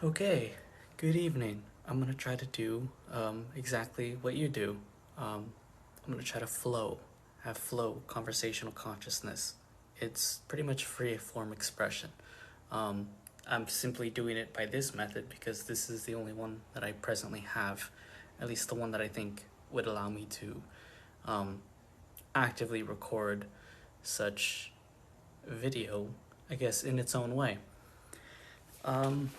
Okay, good evening. I'm gonna try to do exactly what you do. I'm gonna try to have flow, conversational consciousness. It's pretty much free form expression. Um, I'm simply doing it by this method because this is the only one that I presently have, at least the one that I think would allow me to um, actively record such video, I guess, in its own way. Um,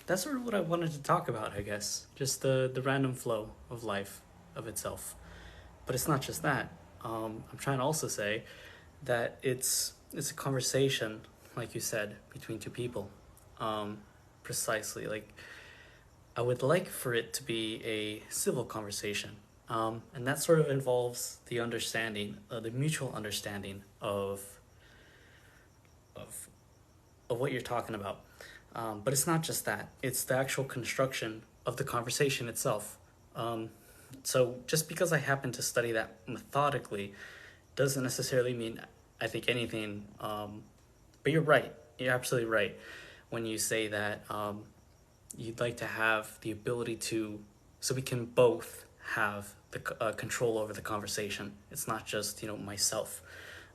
that's sort of what I wanted to talk about, I guess. Just the random flow of life of itself. But it's not just that. I'm trying to also say that it's a conversation, like you said, between two people. Um, Precisely. Like I would like for it to be a civil conversation. And that sort of involves the understanding, the mutual understanding of of what you're talking about. But it's not just that, it's the actual construction of the conversation itself. So just because I happen to study that methodically doesn't necessarily mean I think anything. But you're right. You're absolutely right when you say that you'd like to have the ability to, so we can both have the control over the conversation. It's not just myself.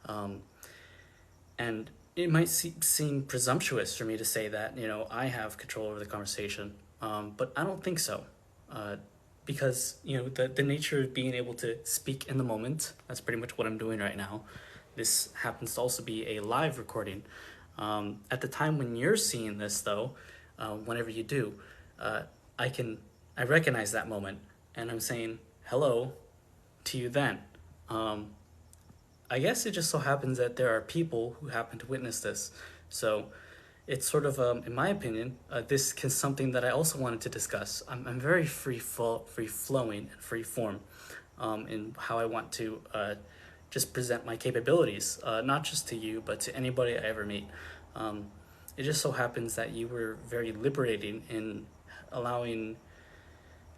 Um, and it might seem presumptuous for me to say that I have control over the conversation, but I don't think so, because the nature of being able to speak in the moment. That's pretty much what I'm doing right now. This happens to also be a live recording. At the time when you're seeing this, though, whenever you do, uh, I recognize that moment, and I'm saying hello to you then. Um, I guess it just so happens that there are people who happen to witness this. So it's sort of, in my opinion, this is something that I also wanted to discuss. I'm very free flowing and free form in how I want to just present my capabilities, not just to you, but to anybody I ever meet. Um, it just so happens that you were very liberating in allowing,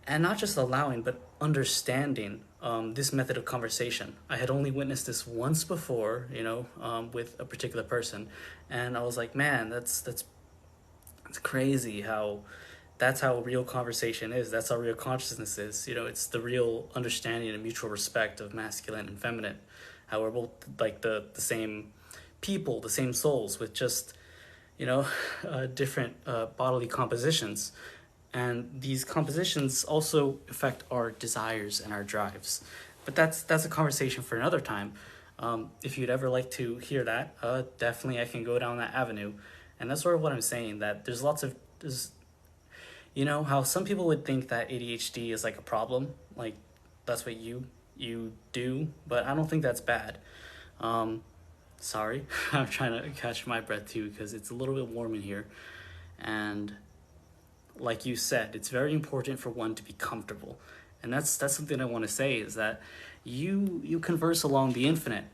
and not just allowing, but understanding this method of conversation. I had only witnessed this once before, with a particular person, and I was like, man, that's it's crazy how that's how real conversation is. That's how real consciousness is. It's the real understanding and mutual respect of masculine and feminine. How we're both like the same people, the same souls, with just you know different bodily compositions, and these compositions also affect our desires and our drives. But that's a conversation for another time. If you'd ever like to hear that, definitely I can go down that avenue. And that's sort of what I'm saying, that there's how some people would think that ADHD is like a problem, like that's what you do, but I don't think that's bad. Um, Sorry, I'm trying to catch my breath too because it's a little bit warm in here, and like you said, it's very important for one to be comfortable. And that's something I want to say, is that you converse along the infinite.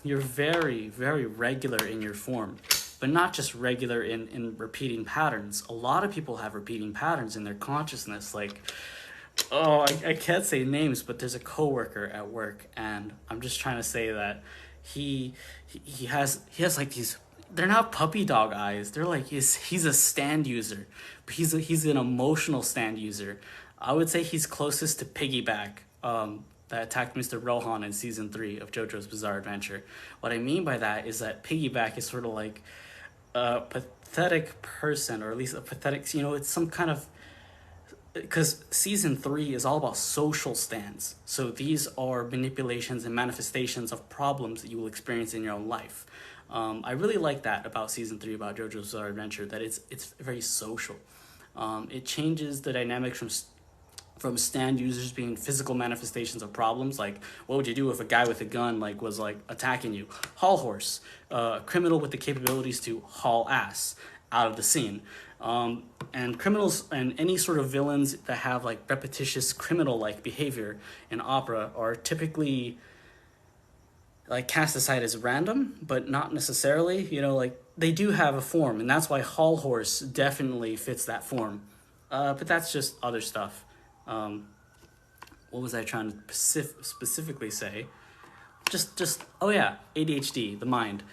You're very, very regular in your form, but not just regular in repeating patterns. A lot of people have repeating patterns in their consciousness. Like, oh, I can't say names, but there's a coworker at work, and I'm just trying to say that he has like these, they're not puppy dog eyes. They're like he's a stand user, but he's an emotional stand user. I would say he's closest to Piggyback, that attacked Mr. Rohan in season 3 of JoJo's Bizarre Adventure. What I mean by that is that Piggyback is sort of like a pathetic person, or at least a pathetic. It's some kind of, because season 3 is all about social stands. So these are manipulations and manifestations of problems that you will experience in your own life. I really like that about season 3 about JoJo's Bizarre Adventure, that it's very social. It changes the dynamic from stand users being physical manifestations of problems, like what would you do if a guy with a gun was attacking you? Haul horse, a criminal with the capabilities to haul ass out of the scene. And criminals and any sort of villains that have like repetitious criminal like behavior in opera are typically like cast aside as random, but not necessarily. Like they do have a form, and that's why Hall Horse definitely fits that form. But that's just other stuff. Um, what was I trying to specifically say? Just oh yeah, ADHD, the mind.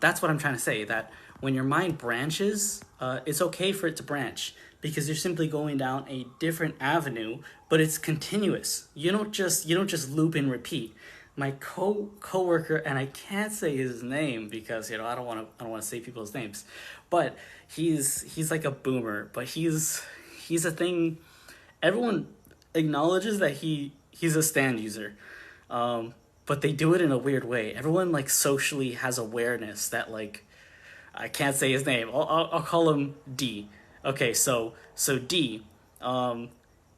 That's what I'm trying to say. That when your mind branches, it's okay for it to branch because you're simply going down a different avenue, but it's continuous. You don't just loop and repeat. My coworker, and I can't say his name because I don't want to say people's names, but he's like a boomer, but he's a thing. Everyone acknowledges that he's a stand user, but they do it in a weird way. Everyone like socially has awareness that like I can't say his name. I'll call him D. Okay, so D, um,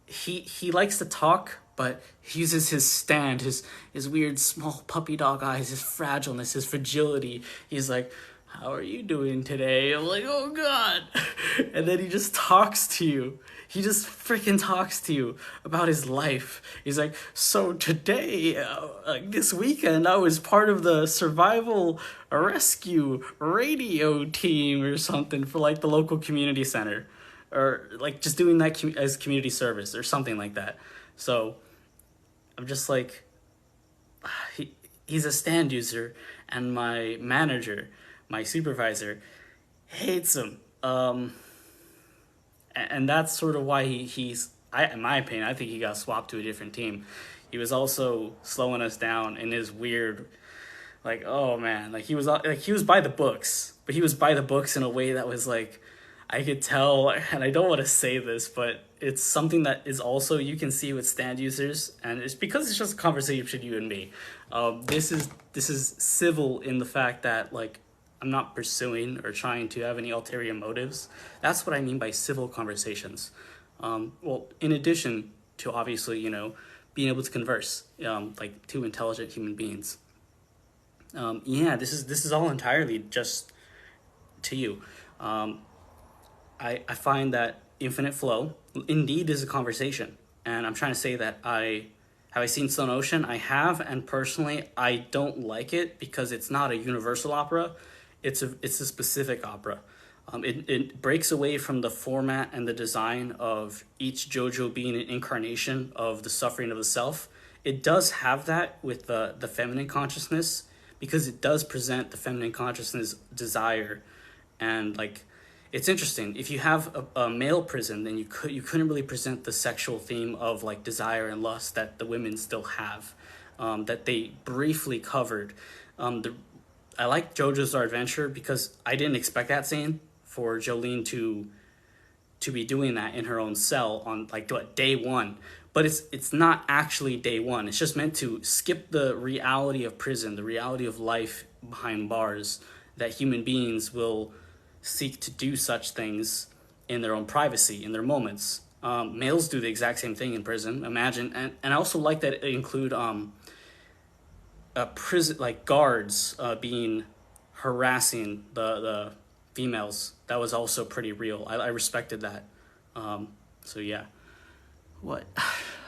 he likes to talk, but he uses his stand, his weird small puppy dog eyes, his fragileness, his fragility. He's like, "How are you doing today?" I'm like, "Oh God," and then he just talks to you. He just freaking talks to you about his life. He's like, "So today, this weekend, I was part of the survival rescue radio team or something for like the local community center, or like just doing that as community service or something like that." So I'm just like, he's a stand user, and my manager, my supervisor, hates him. And that's sort of why in my opinion, I think he got swapped to a different team. He was also slowing us down in his weird, like, oh man, like he was by the books, but he was by the books in a way that was like, I could tell, and I don't want to say this, but it's something that is also you can see with stand users, and it's because it's just a conversation between you and me. This is civil in the fact that like I'm not pursuing or trying to have any ulterior motives. That's what I mean by civil conversations. Well, in addition to obviously being able to converse like two intelligent human beings. Yeah, this is all entirely just to you. Um, I find that infinite flow indeed is a conversation. And I'm trying to say that I seen Stone Ocean? I have, and personally I don't like it because it's not a universal opera. It's a specific opera. It breaks away from the format and the design of each JoJo being an incarnation of the suffering of the self. It does have that with the feminine consciousness because it does present the feminine consciousness desire, and like it's interesting. If you have a male prison, then you couldn't really present the sexual theme of like desire and lust that the women still have, that they briefly covered. The I like JoJo's Bizarre Adventure because I didn't expect that scene for Jolene to be doing that in her own cell on like what, day one. But it's not actually day one. It's just meant to skip the reality of prison, the reality of life behind bars, that human beings will seek to do such things in their own privacy, in their moments. Males do the exact same thing in prison. Imagine, and I also like that it include prison like guards being harassing the females. That was also pretty real. I respected that. So yeah, what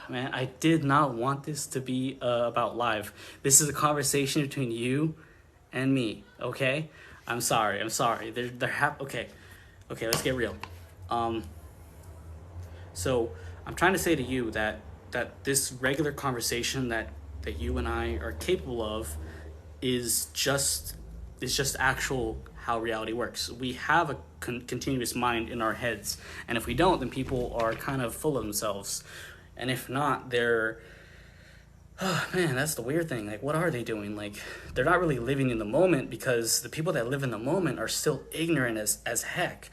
man, I did not want this to be about live. This is a conversation between you and me. Okay, I'm sorry. Okay, let's get real. um so I'm trying to say to you that this regular conversation that you and I are capable of is just actual how reality works. We have a continuous mind in our heads, and if we don't, then people are kind of full of themselves. And if not, they're, oh man, that's the weird thing. Like, what are they doing? Like, they're not really living in the moment because the people that live in the moment are still ignorant as heck.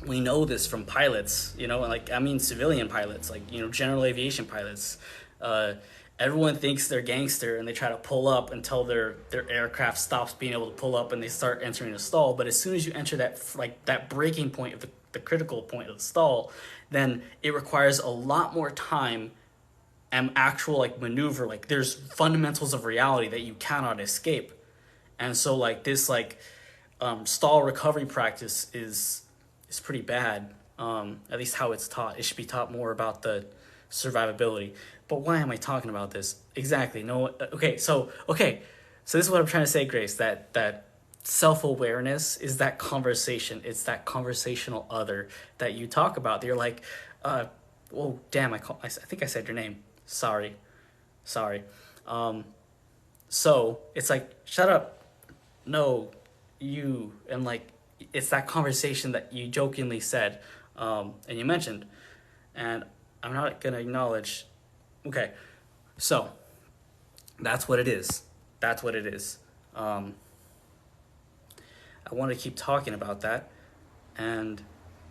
We know this from pilots, like, I mean, civilian pilots, like, general aviation pilots. Uh, Everyone thinks they're gangster and they try to pull up until their aircraft stops being able to pull up and they start entering a stall. But as soon as you enter that breaking point of the critical point of the stall, then it requires a lot more time and actual like maneuver. Like there's fundamentals of reality that you cannot escape. And so like this stall recovery practice is pretty bad. At least how it's taught. It should be taught more about the survivability. But why am I talking about this? Exactly. No. Okay. So this is what I'm trying to say, Grace. That self-awareness is that conversation. It's that conversational other that you talk about. You're like, well, damn. I think I said your name. Sorry. So it's like, shut up. No, you and like it's that conversation that you jokingly said, and you mentioned, and I'm not gonna acknowledge. Okay, so that's what it is. That's what it is. Um, I want to keep talking about that, and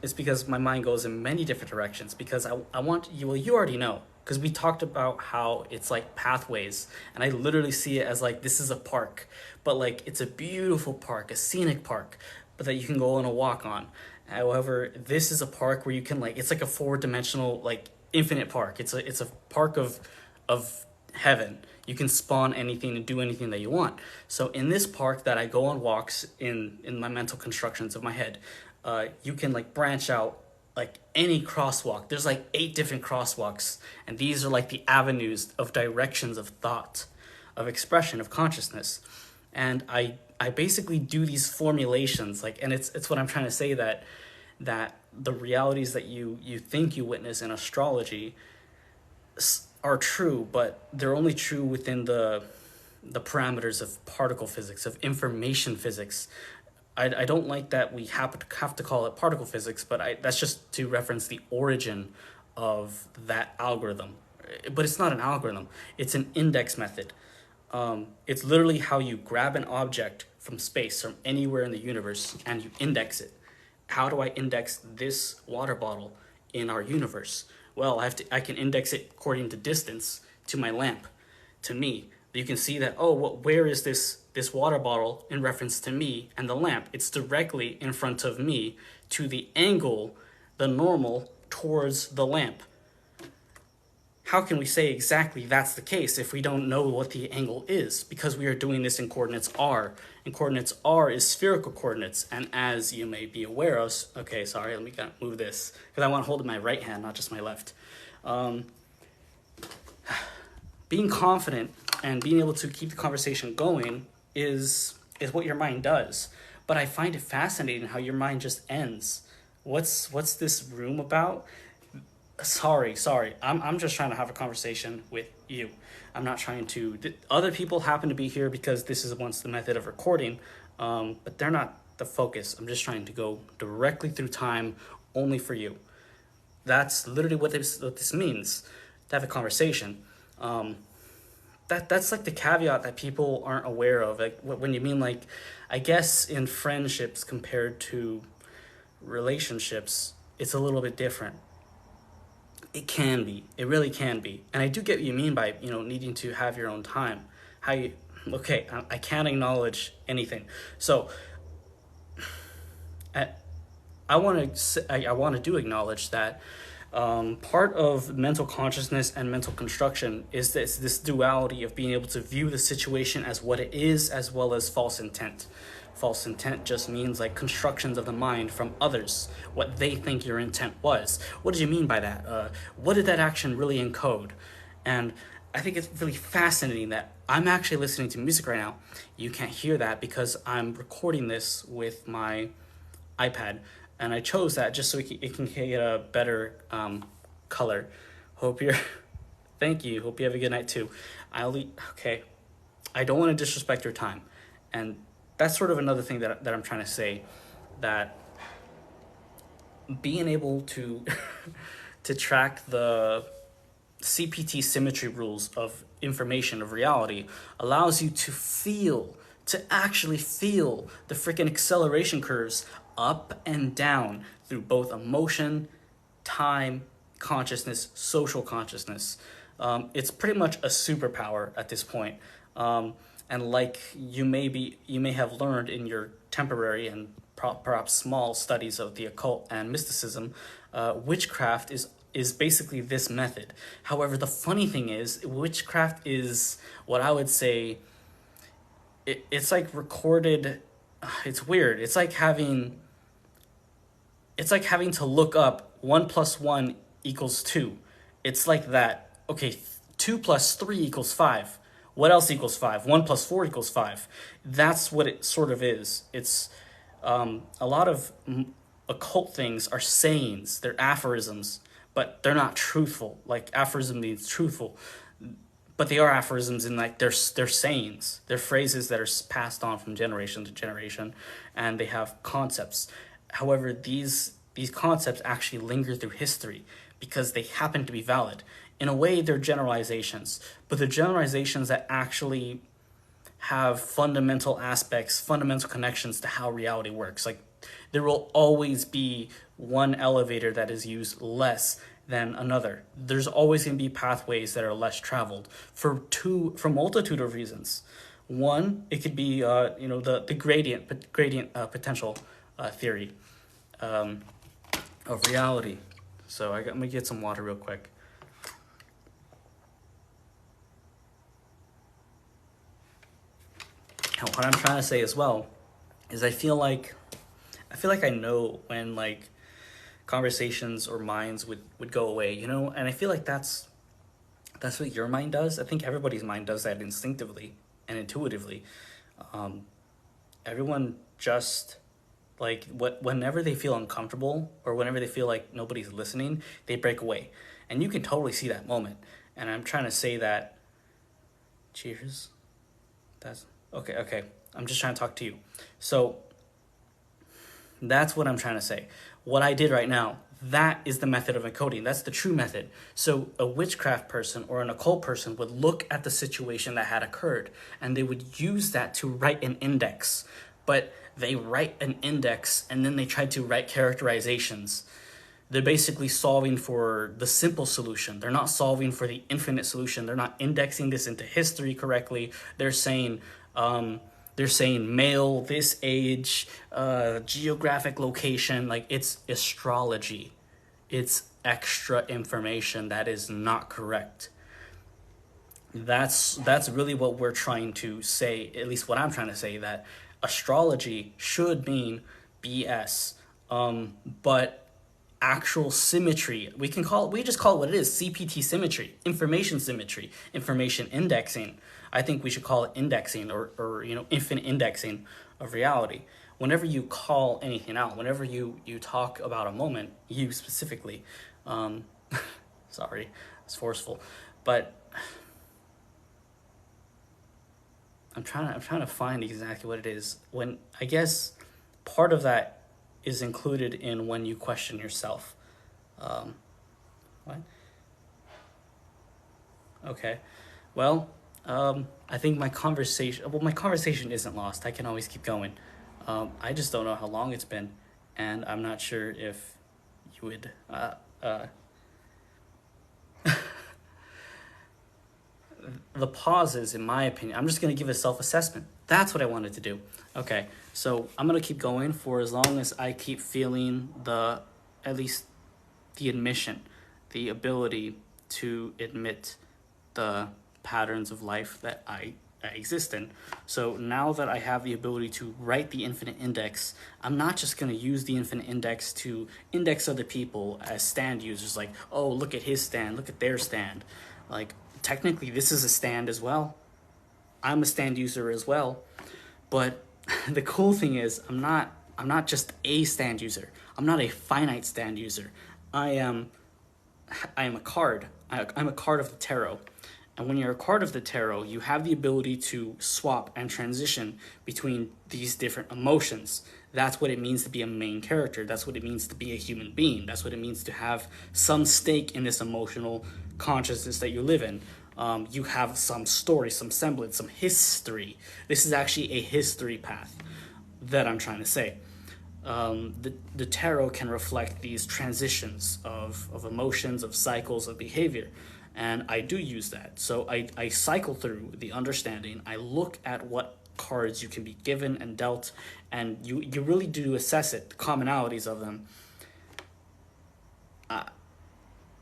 it's because my mind goes in many different directions. Because I want you. Well, you already know. Because we talked about how it's like pathways, and I literally see it as like this is a park, but like it's a beautiful park, a scenic park, but that you can go on a walk on. However, this is a park where you can like it's like a four-dimensional like infinite park. It's a park of heaven. You can spawn anything and do anything that you want. So in this park that I go on walks in my mental constructions of my head, you can like branch out like any crosswalk. There's like 8 different crosswalks, and these are like the avenues of directions of thought, of expression, of consciousness. And I basically do these formulations like, and it's what I'm trying to say, that the realities that you think you witness in astrology are true, but they're only true within the parameters of particle physics, of information physics. I don't like that we have to call it particle physics, but that's just to reference the origin of that algorithm. But it's not an algorithm, it's an index method. It's literally how you grab an object from space, from anywhere in the universe, and you index it. How do I index this water bottle in our universe? Well, I can index it according to distance to my lamp, to me. You can see that, oh, where is this water bottle in reference to me and the lamp? It's directly in front of me to the angle, the normal, towards the lamp. How can we say exactly that's the case if we don't know what the angle is? Because we are doing this in coordinates r. And coordinates r is spherical coordinates. And as you may be aware of, okay, sorry, let me kind of move this, because I want to hold in my right hand, not just my left. Being confident and being able to keep the conversation going is what your mind does. But I find it fascinating how your mind just ends. What's this room about? Sorry. I'm just trying to have a conversation with you. I'm not trying to. Other people happen to be here because this is once the method of recording, but they're not the focus. I'm just trying to go directly through time, only for you. That's literally what this means, to have a conversation. That's like the caveat that people aren't aware of. Like when you mean like, I guess in friendships compared to relationships, it's a little bit different. It can be. It really can be. And I do get what you mean by, needing to have your own time. Okay, I can't acknowledge anything. So I want to do acknowledge that part of mental consciousness and mental construction is this duality of being able to view the situation as what it is, as well as false intent. False intent just means like constructions of the mind from others, what they think your intent was. What did you mean by that? What did that action really encode? And I think it's really fascinating that I'm actually listening to music right now. You can't hear that because I'm recording this with my iPad, and I chose that just so it can get a better color. Hope you're thank you. Hope you have a good night too. Okay. I don't want to disrespect your time. And that's sort of another thing that I'm trying to say, that being able to to track the CPT symmetry rules of information, of reality, allows you to actually feel the freaking acceleration curves up and down through both emotion, time, consciousness, social consciousness. It's pretty much a superpower at this point. And like you may have learned in your temporary and perhaps small studies of the occult and mysticism, witchcraft is basically this method. However, the funny thing is, witchcraft is what I would say, it's like recorded, it's weird. It's like having to look up 1 + 1 = 2. It's like that. Okay, 2 + 3 = 5. What else equals 5? 1 + 4 = 5. That's what it sort of is. It's a lot of occult things are sayings. They're aphorisms, but they're not truthful. Like aphorism means truthful. but they are aphorisms in like they're sayings, they're phrases that are passed on from generation to generation, and they have concepts. However, these concepts actually linger through history because they happen to be valid. In a way, they're generalizations, but they're generalizations that actually have fundamental aspects, fundamental connections to how reality works. Like there will always be one elevator that is used less than another. There's always going to be pathways that are less traveled for multitude of reasons. One, it could be the gradient potential theory of reality. So I'm gonna get some water real quick. And what I'm trying to say as well is I feel like I know when like conversations or minds would go away, and I feel like that's what your mind does. I think everybody's mind does that instinctively and intuitively. Everyone just like whenever they feel uncomfortable or whenever they feel like nobody's listening, they break away, and you can totally see that moment. And I'm trying to say that. Cheers. That's okay. Okay, I'm just trying to talk to you. So that's what I'm trying to say. What I did right now, that is the method of encoding. That's the true method. So a witchcraft person or an occult person would look at the situation that had occurred and they would use that to write an index. But they write an index and then they try to write characterizations. They're basically solving for the simple solution. They're not solving for the infinite solution. They're not indexing this into history correctly. They're saying male, this age, geographic location. Like it's astrology. It's extra information that is not correct. That's really what we're trying to say, at least what I'm trying to say, that astrology should mean BS. But actual symmetry, we just call it what it is: CPT symmetry, information symmetry, information indexing. I think we should call it indexing or infinite indexing of reality. Whenever you call anything out, whenever you talk about a moment, you specifically, sorry, it's forceful, but I'm trying to find exactly what it is. When I guess part of that is included in when you question yourself. What? Okay. Well, I think my conversation isn't lost. I can always keep going. I just don't know how long it's been, and I'm not sure if you would. The pauses, in my opinion, I'm just going to give a self-assessment. That's what I wanted to do. Okay, so I'm going to keep going for as long as I keep feeling at least the admission, the ability to admit the patterns of life that I exist in. So now that I have the ability to write the infinite index, I'm not just going to use the infinite index to index other people as stand users, like, oh, look at his stand, look at their stand. Like, technically, this is a stand as well. I'm a stand user as well. But the cool thing is, I'm not just a stand user. I'm not a finite stand user. I am a card. I'm a card of the tarot. And when you're a card of the tarot, you have the ability to swap and transition between these different emotions. That's what it means to be a main character. That's what it means to be a human being. That's what it means to have some stake in this emotional consciousness that you live in. You have some story, some semblance, some history. This is actually a history path that I'm trying to say. The tarot can reflect these transitions of emotions, of cycles, of behavior. And I do use that. So I cycle through the understanding. I look at what cards you can be given and dealt, and you really do assess it, the commonalities of them.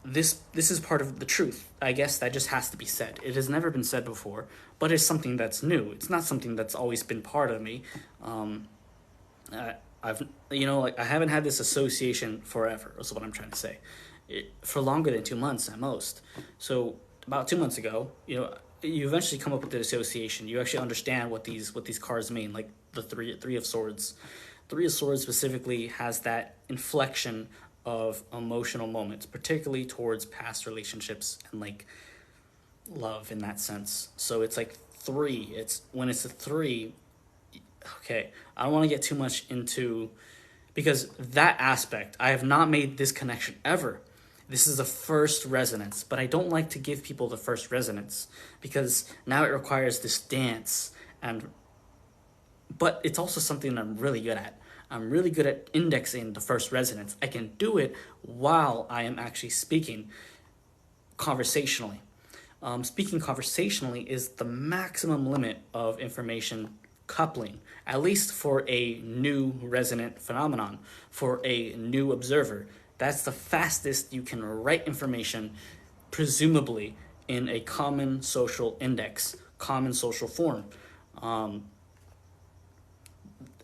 This is part of the truth. I guess that just has to be said. It has never been said before, but it's something that's new. It's not something that's always been part of me. I haven't had this association forever, is what I'm trying to say. For longer than 2 months at most. So about 2 months ago, you eventually come up with the association. You actually understand what these cards mean, like the three of swords. Three of Swords specifically has that inflection of emotional moments, particularly towards past relationships and like love in that sense. So it's like three. It's when it's a three. Okay, I don't want to get too much into because that aspect I have not made this connection ever. This is the first resonance, but I don't like to give people the first resonance because now it requires this dance and but it's also something I'm really good at. I'm really good at indexing the first resonance. I can do it while I am actually speaking conversationally. Speaking conversationally is the maximum limit of information coupling, at least for a new resonant phenomenon, for a new observer. That's the fastest you can write information, presumably in a common social index, common social form.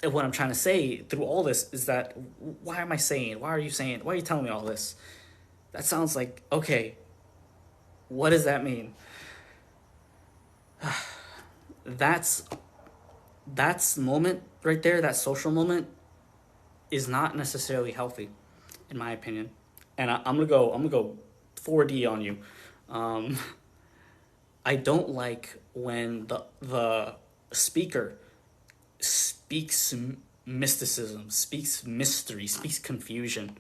And what I'm trying to say through all this is that why am I saying, why are you saying, why are you telling me all this? That sounds like, okay, what does that mean? That's moment right there, that social moment is not necessarily healthy, in my opinion. And I'm gonna go 4D on you. Um, I don't like when the speaker speaks mysticism, speaks mystery, speaks confusion.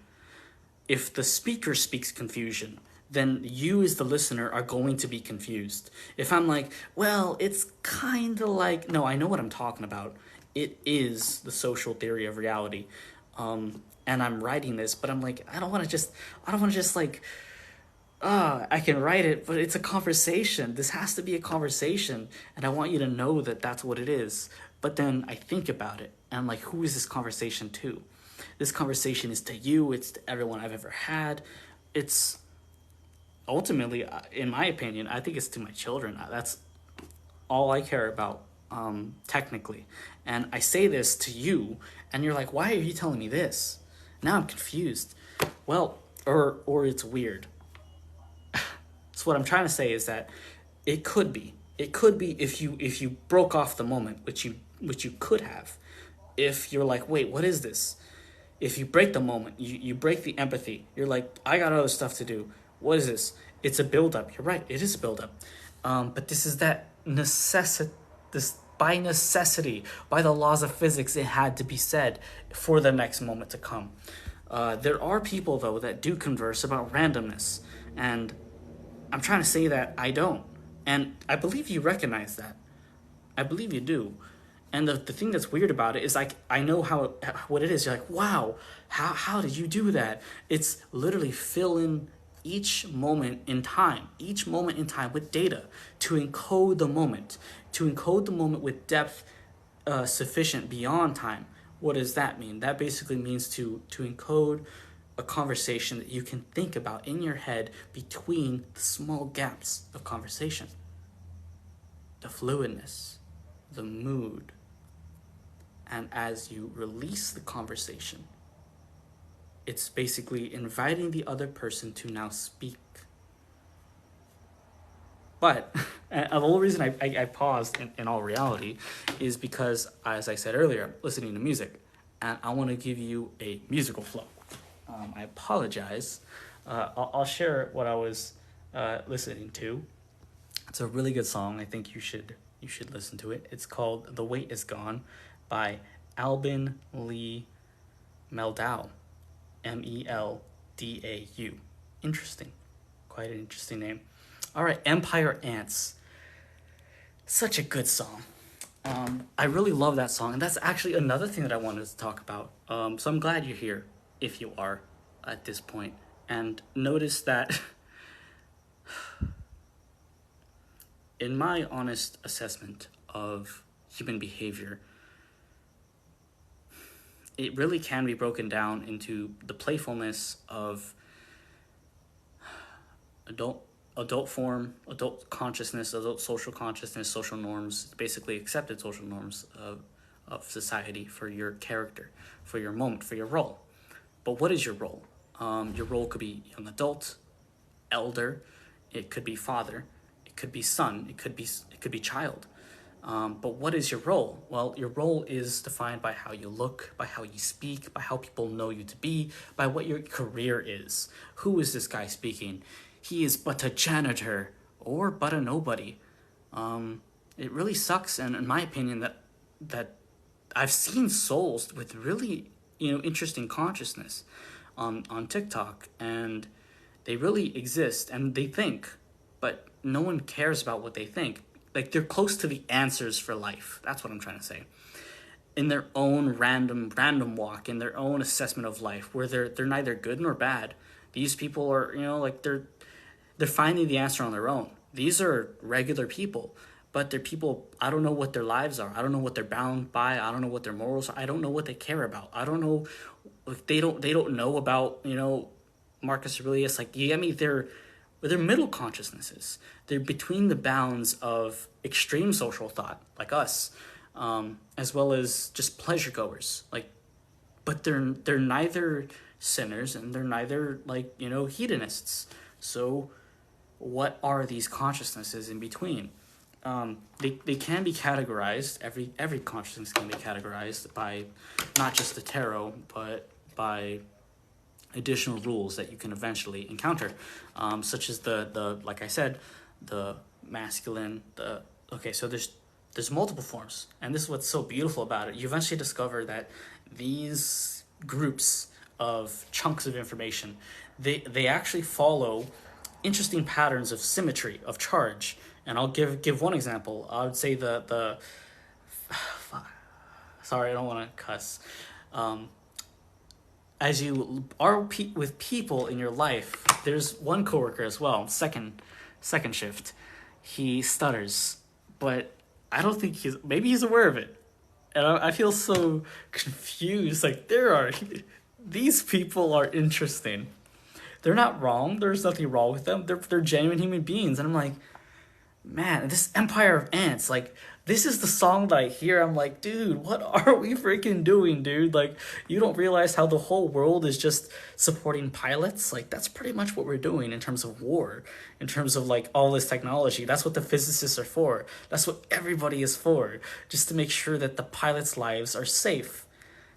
If the speaker speaks confusion, then you as the listener are going to be confused. If I'm like, well, it's kind of like, no, I know what I'm talking about. It is the social theory of reality. And I'm writing this, but I'm like, I don't want to just like, I can write it, but it's a conversation. This has to be a conversation. And I want you to know that that's what it is. But then I think about it and I'm like, who is this conversation to? This conversation is to you, it's to everyone I've ever had. It's ultimately, in my opinion, I think it's to my children. That's all I care about, technically. And I say this to you, and you're like, why are you telling me this? Now I'm confused. Well, or it's weird. So what I'm trying to say is that it could be. It could be if you broke off the moment, which you could have. If you're like, wait, what is this? If you break the moment, you break the empathy. You're like, I got other stuff to do. What is this? It's a buildup. You're right. It is a buildup. But this is that necessity. This by necessity, by the laws of physics, it had to be said for the next moment to come. There are people though that do converse about randomness, and I'm trying to say that I don't. And I believe you recognize that. I believe you do. And the thing that's weird about it is like I know what it is. You're like, wow, how did you do that? It's literally fill in each moment in time with data to encode the moment with depth sufficient beyond time. What does that mean? That basically means to encode a conversation that you can think about in your head between the small gaps of conversation. The fluidness, the mood, and as you release the conversation, it's basically inviting the other person to now speak. But the whole reason I paused in all reality is because, as I said earlier, I'm listening to music, and I want to give you a musical flow. I apologize. I'll share what I was listening to. It's a really good song. I think you should listen to it. It's called "The Weight Is Gone" by Albin Lee Meldau, Meldau. Interesting, quite an interesting name. All right, Empire Ants. Such a good song. I really love that song, and that's actually another thing that I wanted to talk about. So I'm glad you're here, if you are, at this point, and notice that. In my honest assessment of human behavior, it really can be broken down into the playfulness of adult form, adult consciousness, adult social consciousness, social norms, basically accepted social norms of society for your character, for your moment, for your role. But what is your role? Your role could be young adult, elder, it could be father, it could be son, it could be child. But what is your role? Well, your role is defined by how you look, by how you speak, by how people know you to be, by what your career is. Who is this guy speaking? He is but a janitor, or but a nobody. It really sucks, and in my opinion, that I've seen souls with really, interesting consciousness on TikTok, and they really exist and they think, but no one cares about what they think. Like, they're close to the answers for life. That's what I'm trying to say. In their own random walk, in their own assessment of life, where they're neither good nor bad. These people are, like, they're finding the answer on their own. These are regular people, but they're people. I don't know what their lives are. I don't know what they're bound by. I don't know what their morals are. I don't know what they care about. I don't know. Like, they don't know about, Marcus Aurelius. Like, you get me? They're middle consciousnesses. They're between the bounds of extreme social thought, like us, as well as just pleasure goers. Like, but they're neither sinners and they're neither, like, hedonists. So what are these consciousnesses in between? They can be categorized. Every consciousness can be categorized by not just the tarot, but by additional rules that you can eventually encounter, such as the like I said, the masculine. So there's multiple forms, and this is what's so beautiful about it. You eventually discover that these groups of chunks of information, they actually follow interesting patterns of symmetry, of charge. And I'll give one example. I would say the sorry, I don't want to cuss. As you are with people in your life, there's one coworker as well, second shift. He stutters, but I don't think maybe he's aware of it. And I feel so confused. Like, these people are interesting. They're not wrong. There's nothing wrong with them. They're genuine human beings. And I'm like, man, this Empire of Ants, like, this is the song that I hear. I'm like, dude, what are we freaking doing, dude? Like, you don't realize how the whole world is just supporting pilots? Like, that's pretty much what we're doing in terms of war, in terms of, like, all this technology. That's what the physicists are for. That's what everybody is for, just to make sure that the pilots' lives are safe,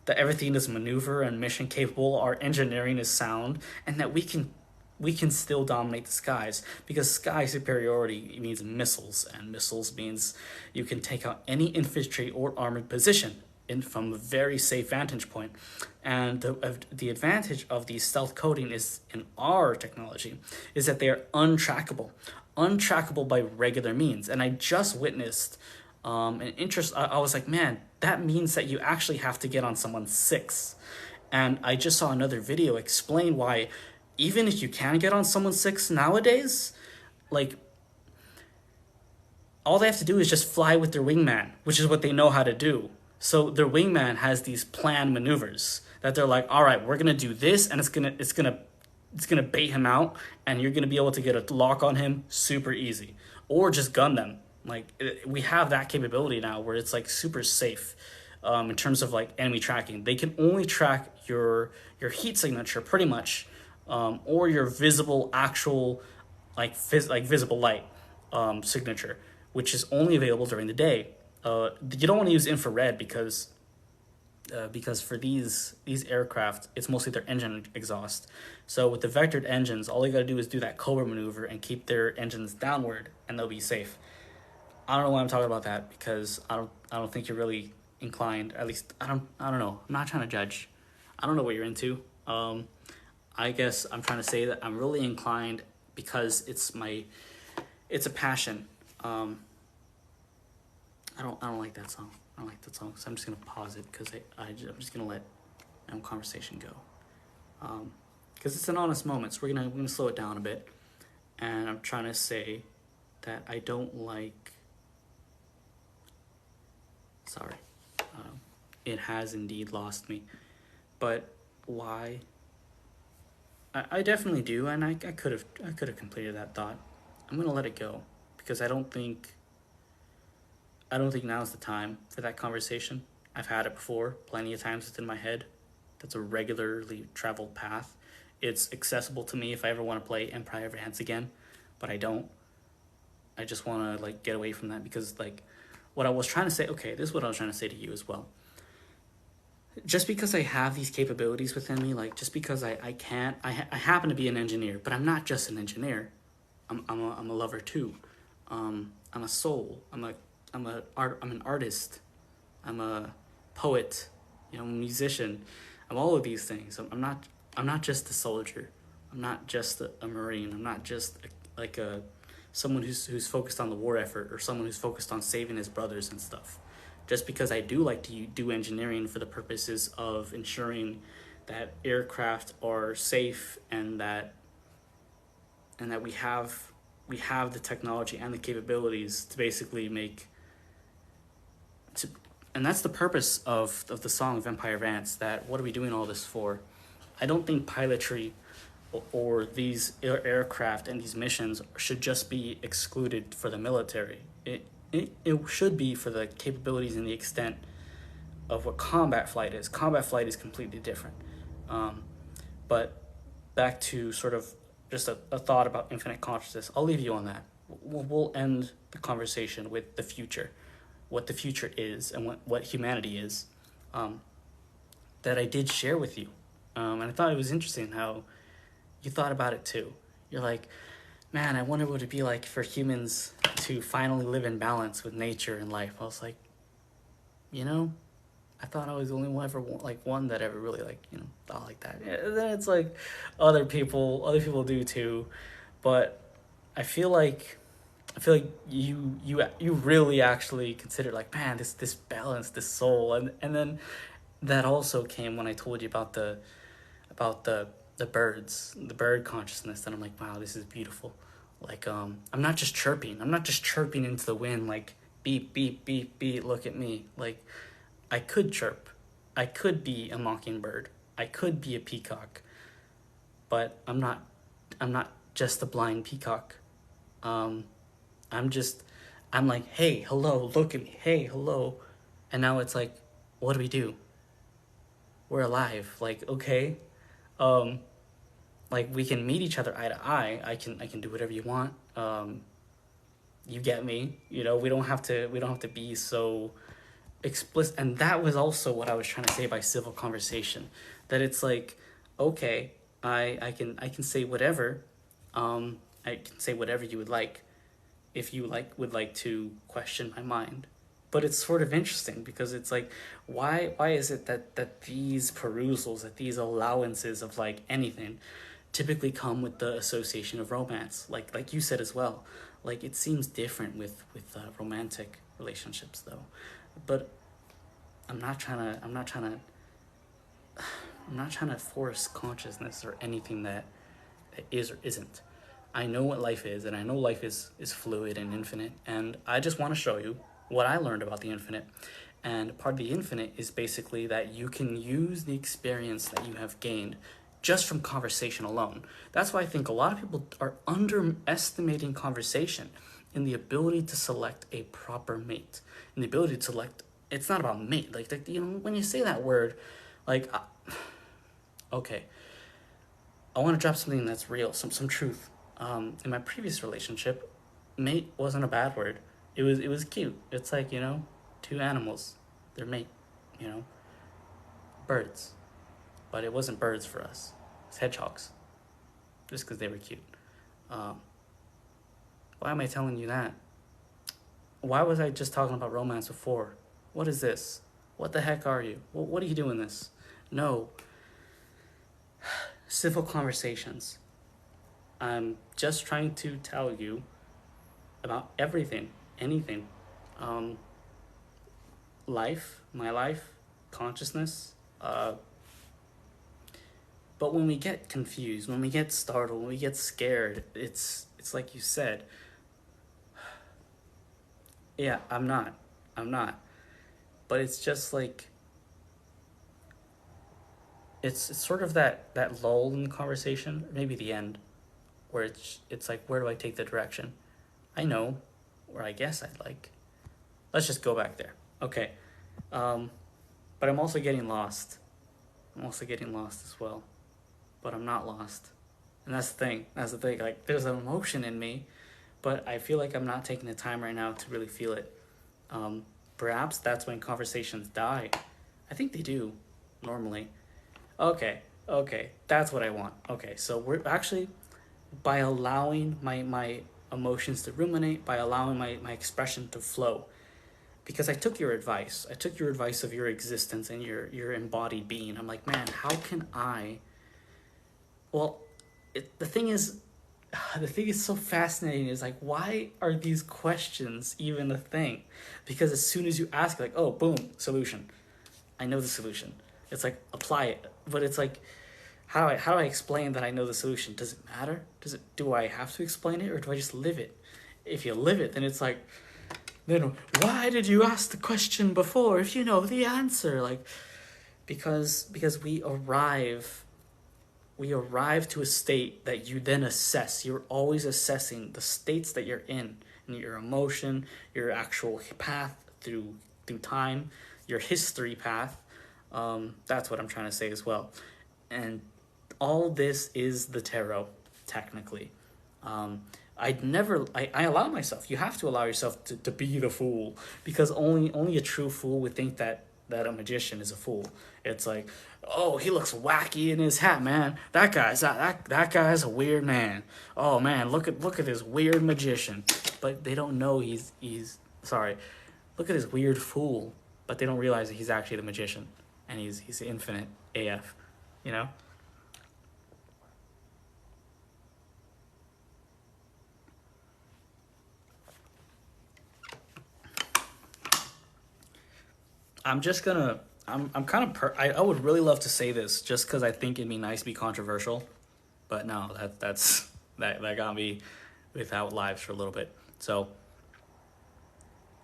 that everything is maneuver and mission capable, our engineering is sound, and that we can still dominate the skies, because sky superiority means missiles, and missiles means you can take out any infantry or armored position from a very safe vantage point. And the advantage of the stealth coding is in our technology is that they are untrackable by regular means. And I just witnessed an interest. I was like, man, that means that you actually have to get on someone's 6. And I just saw another video explain why, even if you can get on someone's 6 nowadays, like, all they have to do is just fly with their wingman, which is what they know how to do. So their wingman has these planned maneuvers that they're like, all right, we're gonna do this, and it's gonna bait him out, and you're gonna be able to get a lock on him super easy, or just gun them. Like, we have that capability now where it's, like, super safe. In terms of, like, enemy tracking, they can only track your heat signature pretty much. Or your visible actual, visible light signature, which is only available during the day. You don't want to use infrared because for these aircraft, it's mostly their engine exhaust. So with the vectored engines, all you got to do is do that Cobra maneuver and keep their engines downward, and they'll be safe. I don't know why I'm talking about that, because I don't think you're really inclined. At least I don't know. I'm not trying to judge. I don't know what you're into. I guess I'm trying to say that I'm really inclined because it's a passion. I don't like that song. I don't like that song, so I'm just gonna pause it because I'm just gonna let conversation go. Because it's an honest moment, so we're gonna slow it down a bit, and I'm trying to say that I don't like. Sorry, it has indeed lost me, but why? I definitely do, and I could have completed that thought. I'm gonna let it go because I don't think now's the time for that conversation. I've had it before, plenty of times. It's in my head. That's a regularly traveled path. It's accessible to me if I ever want to play Empire of Ants again, but I don't. I just want to, like, get away from that because, like, what I was trying to say. Okay, this is what I was trying to say to you as well. Just because I have these capabilities within me, like, just because I happen to be an engineer, but I'm not just an engineer. I'm a lover too. I'm a soul. I'm an artist. I'm a poet. You know, musician. I'm all of these things. I'm not just a soldier. I'm not just a marine. I'm not just like a someone who's focused on the war effort, or someone who's focused on saving his brothers and stuff. Just because I do like to do engineering for the purposes of ensuring that aircraft are safe, and that we have the technology and the capabilities to basically make to, and that's the purpose of the song Vampire Rants. That what are we doing all this for? I don't think pilotry or these aircraft and these missions should just be excluded for the military. It should be for the capabilities and the extent of what combat flight is. Combat flight is completely different. Um, but back to sort of just a thought about infinite consciousness. I'll leave you on that. We'll end the conversation with the future, what the future is, and what humanity is, um, that I did share with you. And I thought it was interesting how you thought about it too. You're like, man, I wonder what it'd be like for humans to finally live in balance with nature and life. I was like, you know, I thought I was the only one that ever really thought like that. Yeah, then it's like other people do too, but I feel like you really actually considered like, man, this balance, this soul, and then that also came when I told you about the birds, the bird consciousness, and I'm like, wow, this is beautiful. Like, I'm not just chirping. I'm not just chirping into the wind like beep beep beep beep. Look at me. Like, I could chirp. I could be a mockingbird. I could be a peacock. But I'm not. I'm not just a blind peacock. Um, I'm just. I'm like, hey, hello, look at me. Hey, hello, and now it's like, what do we do? We're alive. Like, okay, um, like we can meet each other eye to eye. I can do whatever you want. You get me. You know, we don't have to be so explicit. And that was also what I was trying to say by civil conversation, that it's like, okay, I can say whatever. I can say whatever you would like, if you would like to question my mind. But it's sort of interesting because it's like, why is it that these perusals, that these allowances of like anything typically come with the association of romance, like you said as well. Like, it seems different with romantic relationships though. But I'm not trying to force consciousness or anything that is or isn't. I know what life is, and I know life is fluid and infinite, and I just want to show you what I learned about the infinite. And part of the infinite is basically that you can use the experience that you have gained just from conversation alone. That's why I think a lot of people are underestimating conversation in the ability to select a proper mate, in the ability to select. It's not about mate. Like you know, when you say that word, like, okay, I want to drop something that's real, some truth. In my previous relationship, mate wasn't a bad word. It was cute. It's like, you know, two animals, they're mate, you know, birds, but it wasn't birds for us. It's hedgehogs, just because they were cute. Um, why am I telling you that? Why was I just talking about romance before? What is this? What the heck are you? What are you doing this? No, civil conversations. I'm just trying to tell you about everything, anything. Um, my life, consciousness. But when we get confused, when we get startled, when we get scared, it's like you said. Yeah, I'm not. But it's just like, it's sort of that lull in the conversation, maybe the end, where it's like, where do I take the direction? I know where I guess I'd like. Let's just go back there. Okay. Um, but I'm also getting lost. I'm also getting lost as well. But I'm not lost. And that's the thing. That's the thing. Like, there's an emotion in me, but I feel like I'm not taking the time right now to really feel it. Um, Perhaps that's when conversations die. I think they do, normally. Okay, okay. That's what I want. Okay, so we're actually by allowing my emotions to ruminate, by allowing my expression to flow. Because I took your advice. I took your advice of your existence and your embodied being. I'm like, man, how can I? Well, the thing is, the thing is so fascinating is like, why are these questions even a thing? Because as soon as you ask, like, oh, boom, solution. I know the solution. It's like, apply it. But it's like, how do I explain that I know the solution? Does it matter? Do I have to explain it, or do I just live it? If you live it, then it's like, then why did you ask the question before if you know the answer? Like, because we arrive to a state that you then assess. You're always assessing the states that you're in, and your emotion, your actual path through time, your history path. That's what I'm trying to say as well. And all this is the tarot, technically. I allow myself. You have to allow yourself to be the fool, because only a true fool would think that a magician is a fool. It's like, oh, he looks wacky in his hat, man. That guy's a weird man. Oh man, look at this weird magician. But they don't know he's sorry. Look at this weird fool, but they don't realize that he's actually the magician, and he's infinite AF, you know? I'm just gonna. I'm kind of. I would really love to say this just because I think it'd be nice to be controversial, but no, that got me without lives for a little bit. So,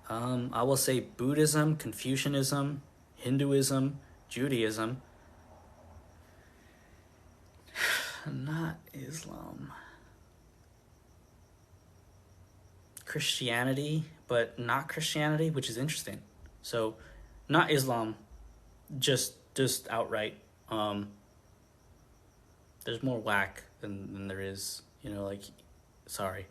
I will say Buddhism, Confucianism, Hinduism, Judaism, not Islam, Christianity, but not Christianity, which is interesting. So, not Islam, just outright. There's more whack than there is, like, sorry,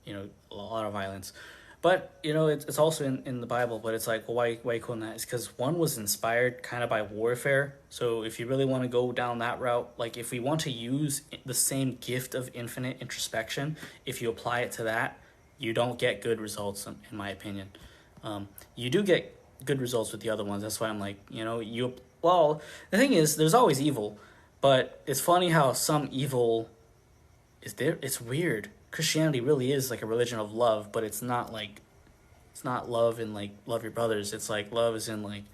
a lot of violence. But, it's also in the Bible, but it's like, well, why you calling that? It's because one was inspired kind of by warfare. So if you really want to go down that route, like if we want to use the same gift of infinite introspection, if you apply it to that, you don't get good results, in my opinion. You do get good results with the other ones. That's why I'm like, well, the thing is, there's always evil, but it's funny how some evil is there. It's weird. Christianity really is like a religion of love, but it's not love in like love your brothers. It's like love is in like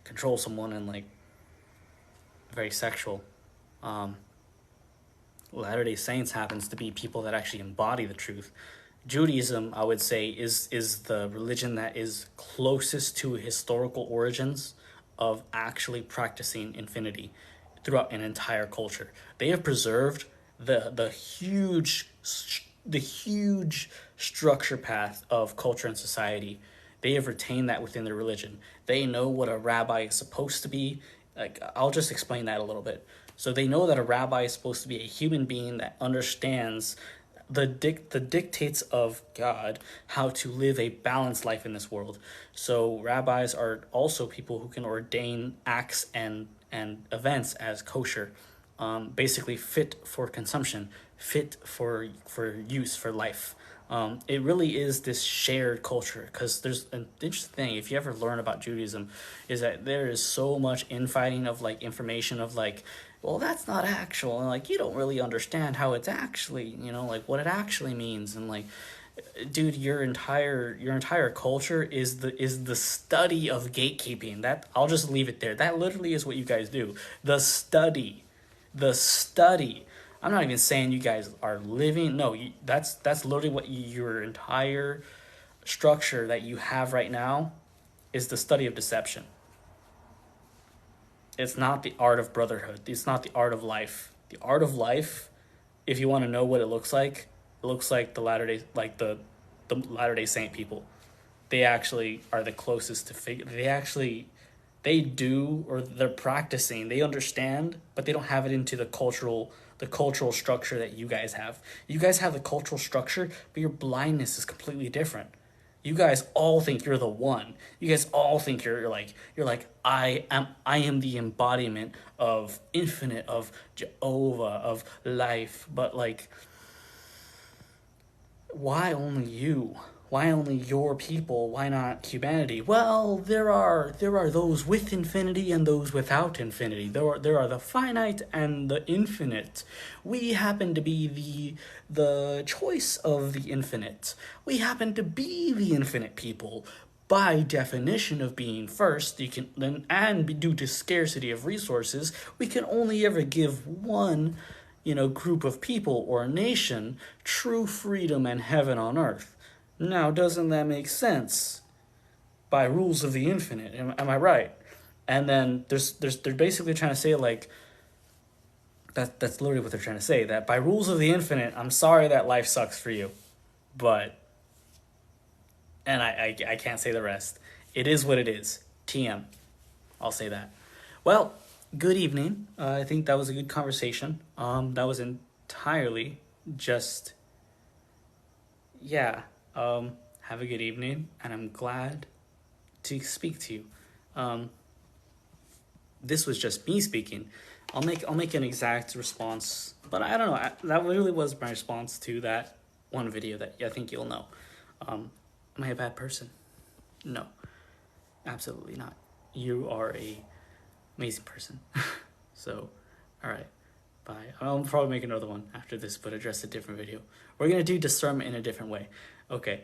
control someone and like very sexual. Latter-day Saints happens to be people that actually embody the truth. Judaism, I would say, is the religion that is closest to historical origins of actually practicing infinity throughout an entire culture. They have preserved the huge structure path of culture and society. They have retained that within their religion. They know what a rabbi is supposed to be. Like, I'll just explain that a little bit. So they know that a rabbi is supposed to be a human being that understands the dictates of God, how to live a balanced life in this world. So rabbis are also people who can ordain acts and events as kosher, basically fit for consumption, fit for use for life. It really is this shared culture, because there's an interesting thing, if you ever learn about Judaism, is that there is so much infighting of like information of like, well, that's not actual, and like you don't really understand how it's actually, like what it actually means, and like, dude, your entire culture is the study of gatekeeping. That, I'll just leave it there. That literally is what you guys do. The study. I'm not even saying you guys are living. No, that's literally what your entire structure that you have right now is, the study of deception. It's not the art of brotherhood. It's not the art of life. The art of life, if you want to know what it looks like the Latter Day Saint people. They actually are the closest to figure. They do, or they're practicing. They understand, but they don't have it into the cultural structure that you guys have. You guys have the cultural structure, but your blindness is completely different. You guys all think you're the one. You guys all think you're like I am the embodiment of infinite, of Jehovah, of life. But like, why only you? Why only your people? Why not humanity? Well, there are those with infinity and those without infinity. There are the finite and the infinite. We happen to be the choice of the infinite. We happen to be the infinite people. By definition of being first, you can then, and due to scarcity of resources, we can only ever give one, group of people or nation true freedom and heaven on earth. Now, doesn't that make sense? By rules of the infinite, am I right? And then they're basically trying to say like that's literally what they're trying to say. That by rules of the infinite, I'm sorry that life sucks for you, but and I can't say the rest. It is what it is. TM. I'll say that. Well, good evening. I think that was a good conversation. That was entirely just yeah. Have a good evening, and I'm glad to speak to you. Um, this was just me speaking. I'll make an exact response, but I don't know. That really was my response to that one video that I think you'll know. Am I a bad person? No, absolutely not. You are a amazing person. So, all right, bye. I'll probably make another one after this, but address a different video. We're gonna do discernment in a different way. Okay,